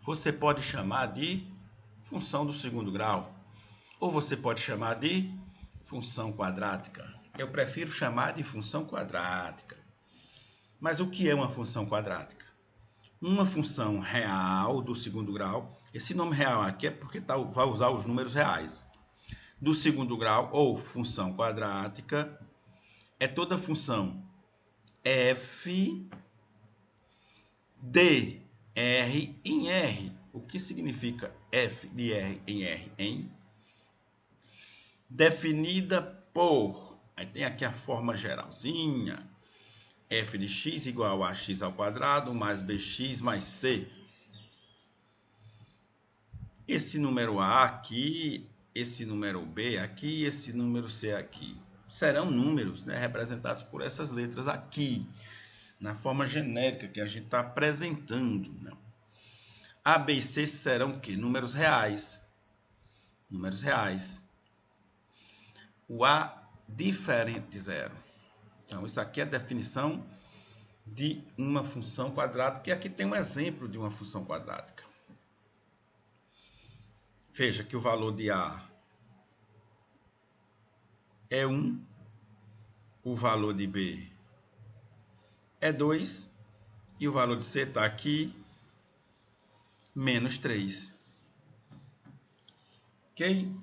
você pode chamar de função do segundo grau, ou você pode chamar de função quadrática. Eu prefiro chamar de função quadrática. Mas o que é uma função quadrática? Uma função real do segundo grau. Esse nome real aqui é porque vai usar os números reais. Do segundo grau, ou função quadrática, é toda função f de R em R. O que significa f de R em R? Em definida por, aí tem aqui a forma geralzinha, f de x igual a x ao quadrado mais bx mais c. Esse número A aqui, esse número B aqui, esse número C aqui. Serão números, né, representados por essas letras aqui, na forma genérica que a gente está apresentando. Né? A, B e C serão o quê? Números reais. Números reais. O A diferente de zero. Então, isso aqui é a definição de uma função quadrática. E aqui tem um exemplo de uma função quadrática. Veja que o valor de A é 1, o valor de B é 2 e o valor de C está aqui, menos 3. Ok?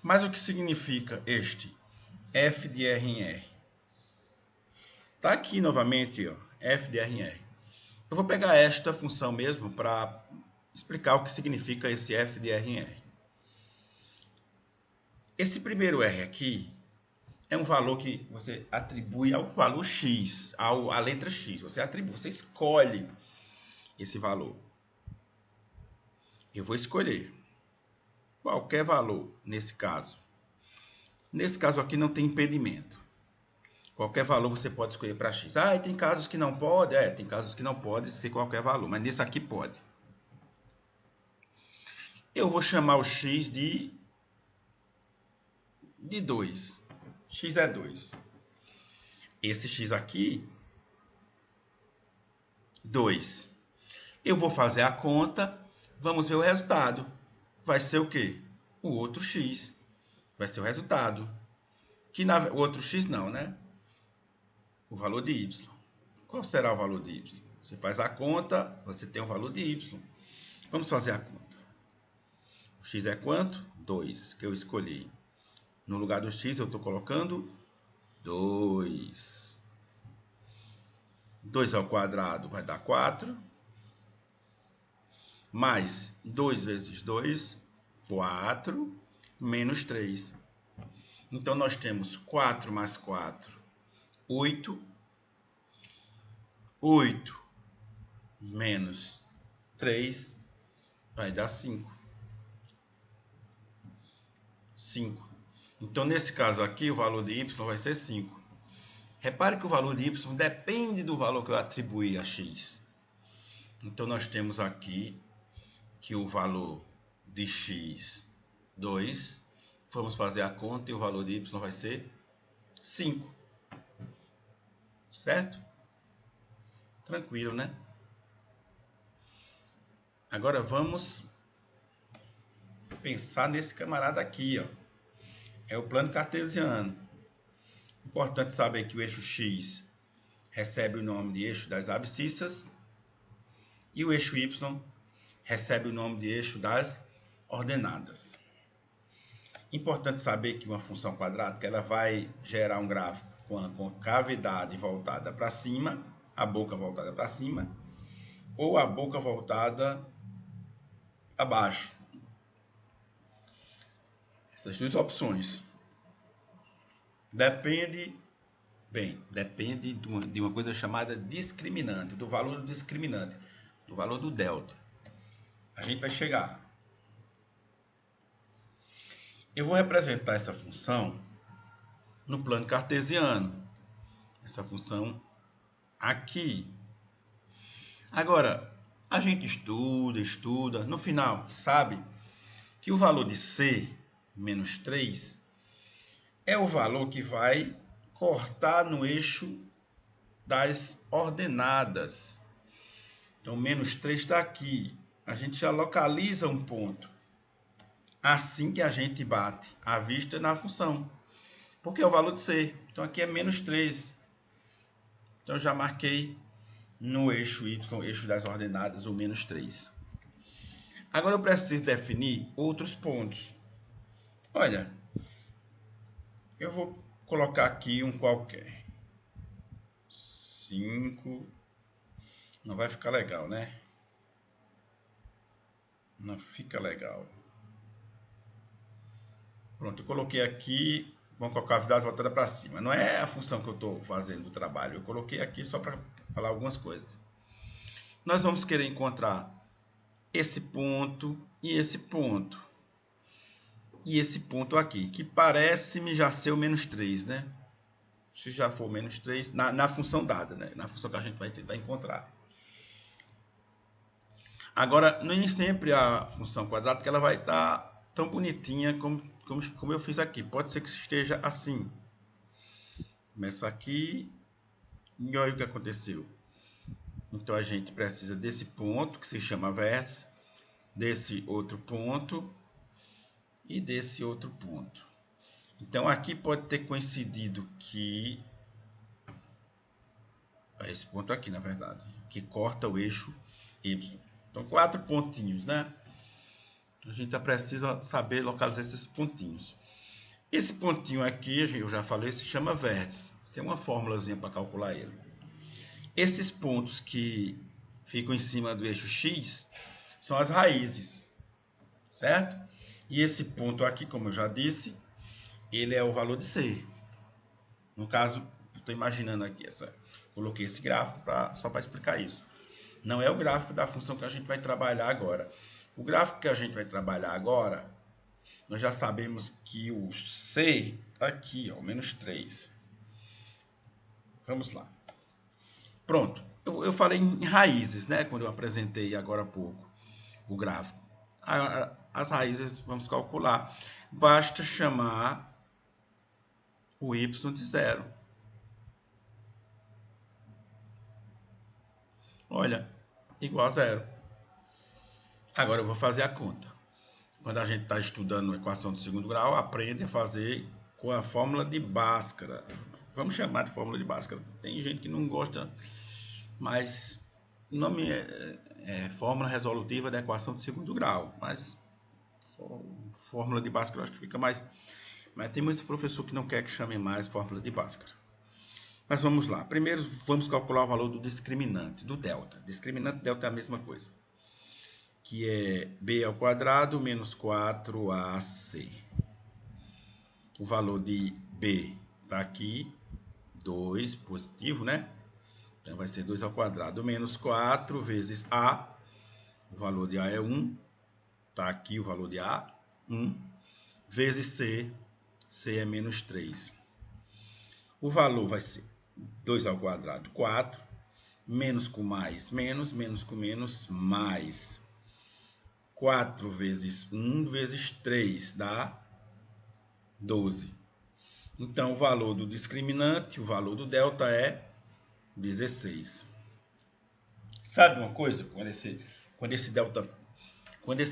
Mas o que significa este f de R em R? Está aqui novamente, ó, f de R em R. Eu vou pegar esta função mesmo para explicar o que significa esse f de R em R. Esse primeiro R aqui é um valor que você atribui ao valor x, à letra x. Você atribui, você escolhe esse valor. Eu vou escolher qualquer valor nesse caso. Nesse caso aqui não tem impedimento. Qualquer valor você pode escolher para x. Ah, e tem casos que não pode? Tem casos que não pode ser qualquer valor, mas nesse aqui pode. Eu vou chamar o x de 2. X é 2. Esse x aqui, 2. Eu vou fazer a conta, vamos ver o resultado. Vai ser o quê? O outro x. Vai ser o resultado. O outro x não, né? O valor de y. Qual será o valor de y? Você faz a conta, você tem o valor de y. Vamos fazer a conta. O x é quanto? 2, que eu escolhi. No lugar do x eu estou colocando 2. 2 ao quadrado vai dar 4. Mais 2 vezes 2, 4. Menos 3. Então, nós temos 4 mais 4, 8. 8 menos 3 vai dar 5. 5. Então, nesse caso aqui, o valor de y vai ser 5. Repare que o valor de y depende do valor que eu atribuí a x. Então, nós temos aqui que o valor de x, 2. Vamos fazer a conta e o valor de y vai ser 5. Certo? Tranquilo, né? Agora vamos pensar nesse camarada aqui, ó. É o plano cartesiano. Importante saber que o eixo x recebe o nome de eixo das abscissas e o eixo y recebe o nome de eixo das ordenadas. Importante saber que uma função quadrática ela vai gerar um gráfico com a concavidade voltada para cima, a boca voltada para cima, ou a boca voltada abaixo. Essas duas opções. Depende de uma coisa chamada discriminante, do valor do discriminante, do valor do delta. A gente vai chegar. Eu vou representar essa função no plano cartesiano. Essa função aqui. Agora, a gente estuda, no final, sabe que o valor de C, menos 3, é o valor que vai cortar no eixo das ordenadas. Então, menos 3 está aqui. A gente já localiza um ponto. Assim que a gente bate a vista na função. Porque é o valor de C. Então, aqui é menos 3. Então, eu já marquei no eixo Y, eixo das ordenadas, o menos 3. Agora, eu preciso definir outros pontos. Olha, eu vou colocar aqui um qualquer. 5. Não vai ficar legal, né? Não fica legal. Pronto, eu coloquei aqui. Vamos colocar a cavidade voltada para cima. Não é a função que eu estou fazendo do trabalho. Eu coloquei aqui só para falar algumas coisas. Nós vamos querer encontrar esse ponto e esse ponto. E esse ponto aqui, que parece-me já ser o menos 3, né? Se já for menos 3, na função dada, né? Na função que a gente vai tentar encontrar. Agora, nem sempre a função quadrada ela vai estar tão bonitinha como eu fiz aqui. Pode ser que esteja assim. Começa aqui e olha o que aconteceu. Então, a gente precisa desse ponto, que se chama vértice, desse outro ponto e desse outro ponto. Então, aqui pode ter coincidido que... esse ponto aqui, na verdade, que corta o eixo Y. Então, 4 pontinhos, né? A gente precisa saber localizar esses pontinhos. Esse pontinho aqui, eu já falei, se chama vértice. Tem uma fórmulazinha para calcular ele. Esses pontos que ficam em cima do eixo X são as raízes, certo? E esse ponto aqui, como eu já disse, ele é o valor de C. No caso, eu estou imaginando aqui, coloquei esse gráfico só para explicar isso. Não é o gráfico da função que a gente vai trabalhar agora. O gráfico que a gente vai trabalhar agora, nós já sabemos que o C está aqui, ó, menos 3. Vamos lá. Pronto. Eu falei em raízes, né? Quando eu apresentei agora há pouco o gráfico. As raízes vamos calcular. Basta chamar o y de 0. Olha, igual a 0. Agora eu vou fazer a conta. Quando a gente está estudando equação de segundo grau, aprende a fazer com a fórmula de Bhaskara. Vamos chamar de fórmula de Bhaskara. Tem gente que não gosta, mas o nome é fórmula resolutiva da equação de segundo grau. Mas fórmula de Bhaskara eu acho que fica mais... Mas tem muitos professores que não querem que chamem mais fórmula de Bhaskara. Mas vamos lá. Primeiro vamos calcular o valor do discriminante, do delta. Discriminante e delta é a mesma coisa. Que é b ao quadrado menos 4ac. O valor de b está aqui, 2 positivo, né? Então vai ser 2 ao quadrado menos 4 vezes a. O valor de a é 1. Está aqui o valor de a, 1. Vezes c. C é menos 3. O valor vai ser 2 ao quadrado, 4. Menos com mais, menos. Menos com menos, mais. 4 vezes 1 vezes 3 dá 12. Então, o valor do discriminante, o valor do delta é 16. Sabe uma coisa? Quando esse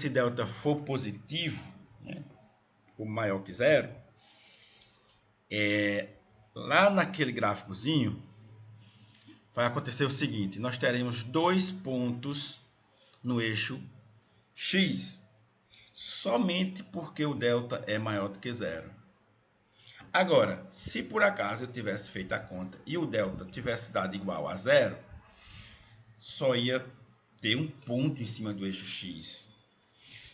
delta for positivo, né, for maior que 0, lá naquele gráficozinho, vai acontecer o seguinte: nós teremos 2 pontos no eixo X, somente porque o delta é maior do que 0. Agora, se por acaso eu tivesse feito a conta e o delta tivesse dado igual a 0, só ia ter um ponto em cima do eixo X.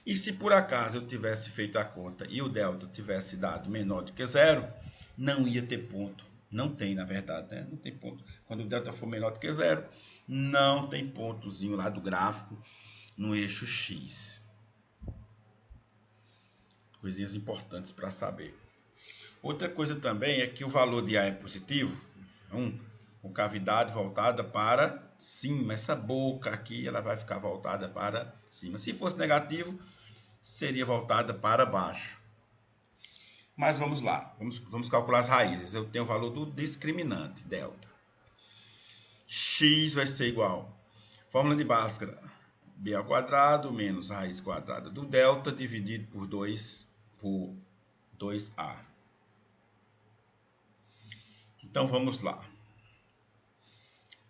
E se por acaso eu tivesse feito a conta e o delta tivesse dado menor do que 0, não ia ter ponto. Não tem, na verdade, né? Não tem ponto. Quando o delta for menor do que 0, não tem pontozinho lá do gráfico no eixo X. Coisinhas importantes para saber. Outra coisa também é que o valor de A é positivo, com cavidade voltada para cima. Essa boca aqui ela vai ficar voltada para cima. Se fosse negativo, seria voltada para baixo. Mas vamos lá, vamos calcular as raízes. Eu tenho o valor do discriminante, delta. X vai ser igual Fórmula de Bhaskara. B ao quadrado menos raiz quadrada do delta dividido por 2A. Então vamos lá.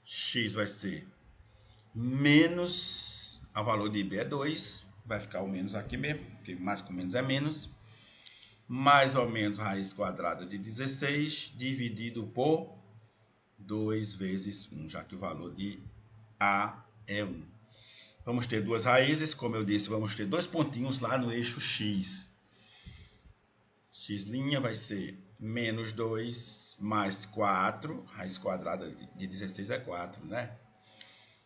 X vai ser menos, o valor de B é 2, vai ficar o menos aqui mesmo, porque mais com menos é menos, mais ou menos raiz quadrada de 16 dividido por 2 vezes 1, já que o valor de A é 1. Vamos ter duas raízes, como eu disse, vamos ter dois pontinhos lá no eixo X. X' vai ser menos 2 mais 4, raiz quadrada de 16 é 4, né?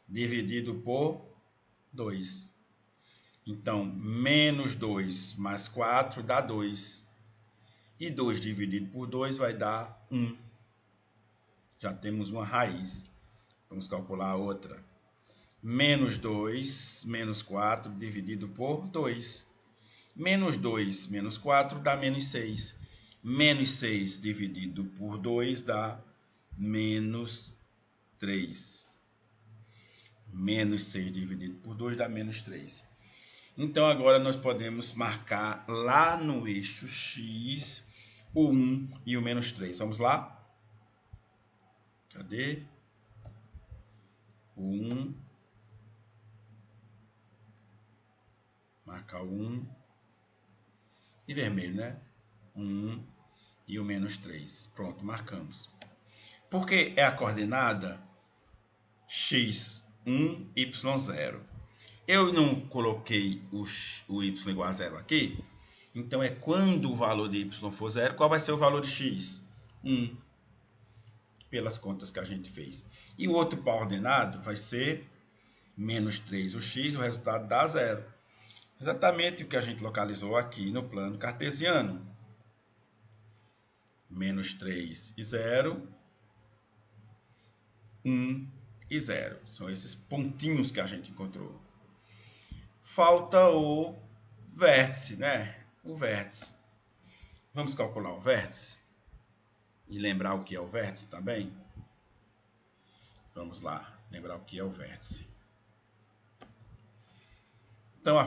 Dividido por 2. Então, menos 2 mais 4 dá 2. E 2 dividido por 2 vai dar 1. Já temos uma raiz. Vamos calcular a outra. Menos 2 menos 4 dividido por 2. Menos 2 menos 4 dá menos 6. Menos 6 dividido por 2 dá menos 3. Menos 6 dividido por 2 dá menos 3. Então, agora nós podemos marcar lá no eixo X o 1 e o menos 3. Vamos lá? Cadê? O 1. Marcar o 1. E vermelho, né? 1 e o menos 3. Pronto, marcamos. Porque é a coordenada x1, y0. Eu não coloquei o y igual a 0 aqui. Então, é quando o valor de y for 0, qual vai ser o valor de x? 1. Pelas contas que a gente fez. E o outro par ordenado vai ser menos 3 o x, o resultado dá 0. Exatamente o que a gente localizou aqui no plano cartesiano. Menos 3 e 0, 1 e 0. São esses pontinhos que a gente encontrou. Falta o vértice, né? O vértice. Vamos calcular o vértice? E lembrar o que é o vértice também? Vamos lá, lembrar o que é o vértice. Então,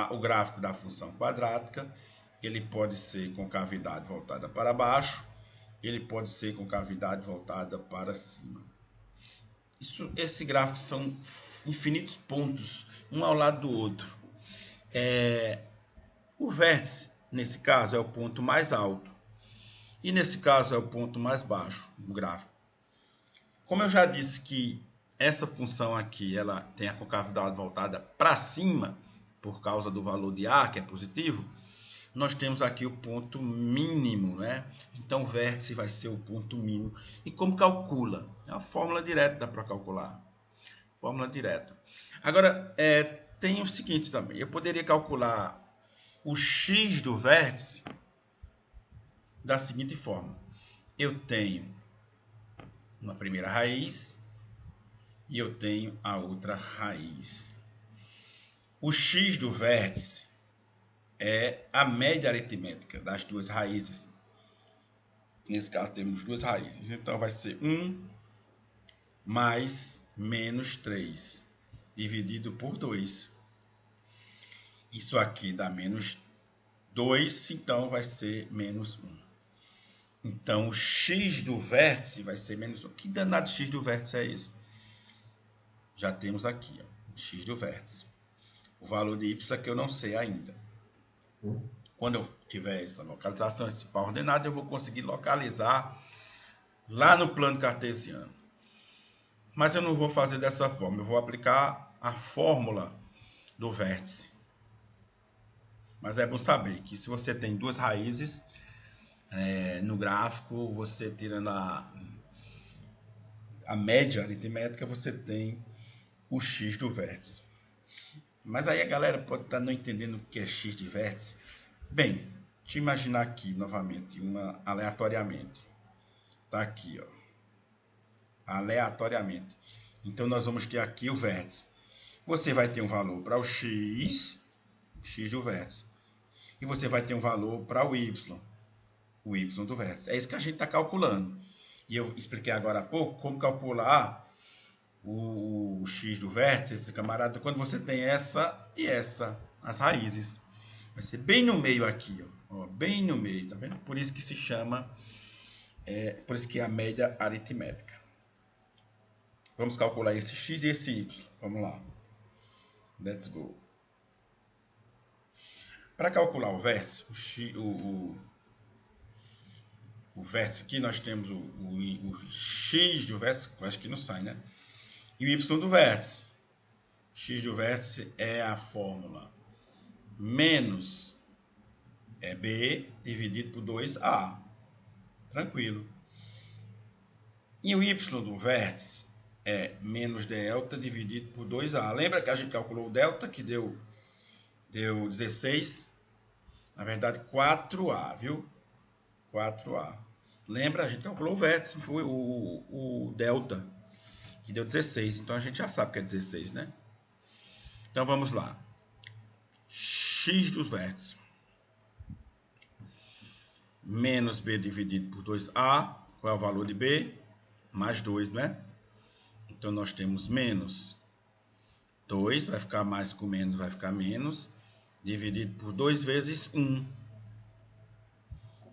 o gráfico da função quadrática, ele pode ser com cavidade voltada para baixo, ele pode ser com cavidade voltada para cima. Esse gráfico são infinitos pontos, um ao lado do outro. O vértice, nesse caso, é o ponto mais alto. E nesse caso é o ponto mais baixo do gráfico. Como eu já disse que essa função aqui, ela tem a concavidade voltada para cima, por causa do valor de A, que é positivo, nós temos aqui o ponto mínimo, né? Então, o vértice vai ser o ponto mínimo. E como calcula? É uma fórmula direta, dá para calcular. Fórmula direta. Agora, tem o seguinte também. Eu poderia calcular o x do vértice da seguinte forma. Eu tenho uma primeira raiz e eu tenho a outra raiz. O x do vértice é a média aritmética das duas raízes. Nesse caso, temos duas raízes. Então, vai ser 1 mais menos 3, dividido por 2. Isso aqui dá menos 2, então vai ser menos 1. Então, o x do vértice vai ser menos 1. Que danado de x do vértice é esse? Já temos aqui, ó, x do vértice. O valor de y é que eu não sei ainda. Quando eu tiver essa localização, esse par ordenado, eu vou conseguir localizar lá no plano cartesiano. Mas eu não vou fazer dessa forma. Eu vou aplicar a fórmula do vértice. Mas é bom saber que se você tem duas raízes no gráfico, você tirando a média aritmética, você tem o x do vértice. Mas aí a galera pode estar não entendendo o que é x de vértice. Bem, deixa eu imaginar aqui novamente, aleatoriamente. Tá aqui, ó. Aleatoriamente. Então, nós vamos ter aqui o vértice. Você vai ter um valor para o x do vértice. E você vai ter um valor para o y do vértice. É isso que a gente está calculando. E eu expliquei agora há pouco como calcular o x do vértice, esse camarada, quando você tem essa e essa, as raízes. Vai ser bem no meio aqui, ó, bem no meio, tá vendo? Por isso que se chama, por isso que é a média aritmética. Vamos calcular esse x e esse y. Vamos lá. Let's go. Para calcular o vértice, o vértice aqui, nós temos o x do vértice, acho que não sai, né? E o y do vértice. X do vértice é a fórmula menos B dividido por 2A. Tranquilo. E o y do vértice é menos delta dividido por 2A. Lembra que a gente calculou o delta, que deu 16? Na verdade, 4A, viu? 4A. Lembra, a gente calculou o vértice, foi o delta, que deu 16. Então, a gente já sabe que é 16, né? Então, vamos lá. X dos vértices. Menos B dividido por 2A. Qual é o valor de B? Mais 2, não é? Então, nós temos menos 2, vai ficar mais com menos, vai ficar menos, dividido por 2 vezes 1.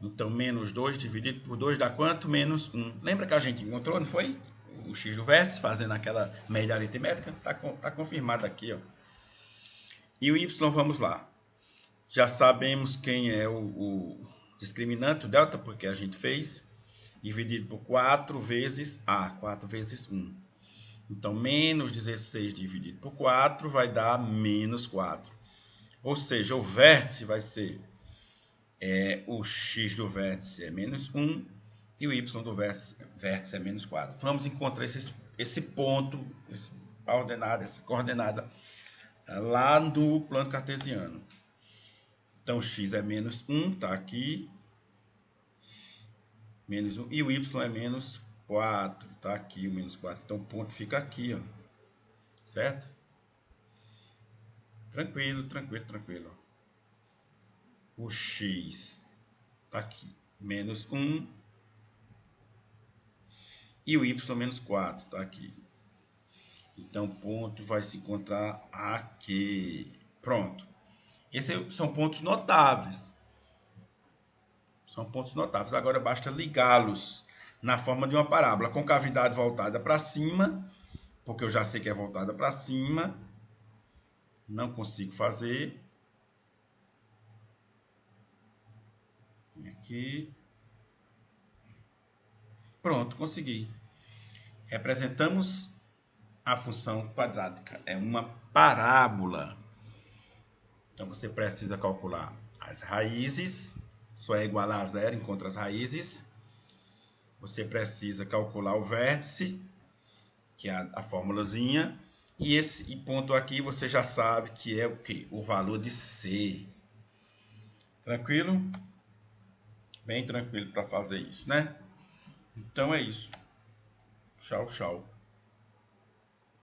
Então, menos 2 dividido por 2 dá quanto? Menos 1. Lembra que a gente encontrou, não foi? O x do vértice, fazendo aquela média aritmética. Tá confirmado aqui, ó. E o y, vamos lá. Já sabemos quem é o discriminante, o delta, porque a gente fez. Dividido por 4 vezes A, 4 vezes 1. Então, menos 16 dividido por 4 vai dar menos 4. Ou seja, o vértice vai ser o x do vértice é menos 1 e o y do vértice é menos 4. Vamos encontrar esse ponto, essa coordenada lá no plano cartesiano. Então, x é menos 1, está aqui. Menos 1. E o y é menos 4, está aqui o menos 4. Então, o ponto fica aqui, ó. Certo? Tranquilo, tranquilo, tranquilo. O x está aqui, menos 1. E o y menos 4 está aqui. Então, o ponto vai se encontrar aqui. Pronto. Esses são pontos notáveis. São pontos notáveis. Agora, basta ligá-los na forma de uma parábola. Com cavidade voltada para cima, porque eu já sei que é voltada para cima. Não consigo fazer. Aqui. Pronto, consegui. Representamos a função quadrática. É uma parábola. Então, você precisa calcular as raízes. Só é igual a zero, encontra as raízes. Você precisa calcular o vértice, que é a formulazinha. E esse ponto aqui você já sabe que é o quê? O valor de C. Tranquilo? Bem tranquilo para fazer isso, né? Então é isso. Tchau, tchau.